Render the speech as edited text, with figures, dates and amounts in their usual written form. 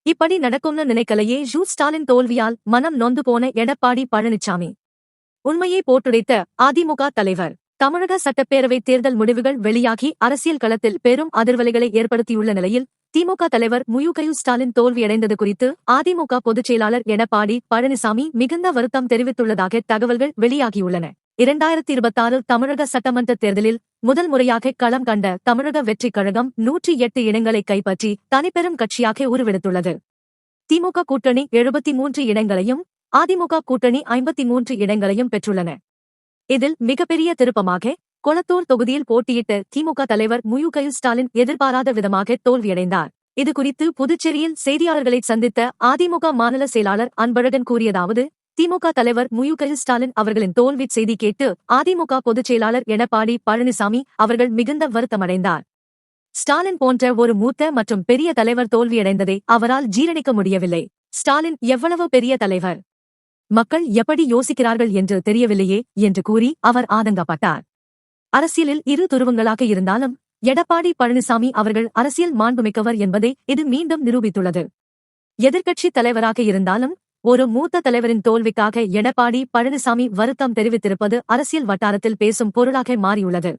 இப்படி நடக்கும்னு நினைக்கலையே. ஸ்டாலின் தோல்வியால் மனம் நொந்து போன எடப்பாடி பழனிசாமி உண்மையை போட்டுடைத்த அதிமுக தலைவர். தமிழக சட்டப்பேரவை தேர்தல் முடிவுகள் வெளியாகி அரசியல் களத்தில் பெரும் அதிர்வலைகளை ஏற்படுத்தியுள்ள நிலையில் திமுக தலைவர் ஸ்டாலின் தோல்வியடைந்தது குறித்து அதிமுக பொதுச் செயலாளர் எடப்பாடி பழனிசாமி மிகுந்த வருத்தம் தெரிவித்துள்ளதாக தகவல்கள் வெளியாகியுள்ளன. 2026 தமிழக சட்டமன்ற தேர்தலில் முதல் முறையாக களம் கண்ட தமிழக வெற்றிக் கழகம் 108 இடங்களை கைப்பற்றி தனிப்பெரும் கட்சியாக உருவெடுத்துள்ளது. திமுக கூட்டணி 73 இடங்களையும் அதிமுக கூட்டணி 53 இடங்களையும் பெற்றுள்ளன. இதில் மிகப்பெரிய திருப்பமாக கொளத்தூர் தொகுதியில் போட்டியிட்ட திமுக தலைவர் ஸ்டாலின் எதிர்பாராத விதமாக தோல்வியடைந்தார். இதுகுறித்து புதுச்சேரியில் செய்தியாளர்களை சந்தித்த அதிமுக மாநில செயலாளர் அன்பழகன் கூறியதாவது: திமுக தலைவர் ஸ்டாலின் அவர்களின் தோல்வி செய்தி கேட்டு அதிமுக பொதுச் செயலாளர் எடப்பாடி பழனிசாமி அவர்கள் மிகுந்த வருத்தமடைந்தார். ஸ்டாலின் போன்ற ஒரு மூத்த மற்றும் பெரிய தலைவர் தோல்வியடைந்ததை அவரால் ஜீரணிக்க முடியவில்லை. ஸ்டாலின் எவ்வளவு பெரிய தலைவர், மக்கள் எப்படி யோசிக்கிறார்கள் என்று தெரியவில்லையே என்று கூறி அவர் ஆதங்கப்பட்டார். அரசியலில் இரு துருவங்களாக இருந்தாலும் எடப்பாடி பழனிசாமி அவர்கள் அரசியல் மாண்புமிக்கவர் என்பதை இது மீண்டும் நிரூபித்துள்ளது. எதிர்க்கட்சி தலைவராக இருந்தாலும் ஒரு மூத்த தலைவரின் தோல்விக்காக எடப்பாடி பழனிசாமி வருத்தம் தெரிவித்திருப்பது அரசியல் வட்டாரத்தில் பேசும் பொருளாக மாறியுள்ளது.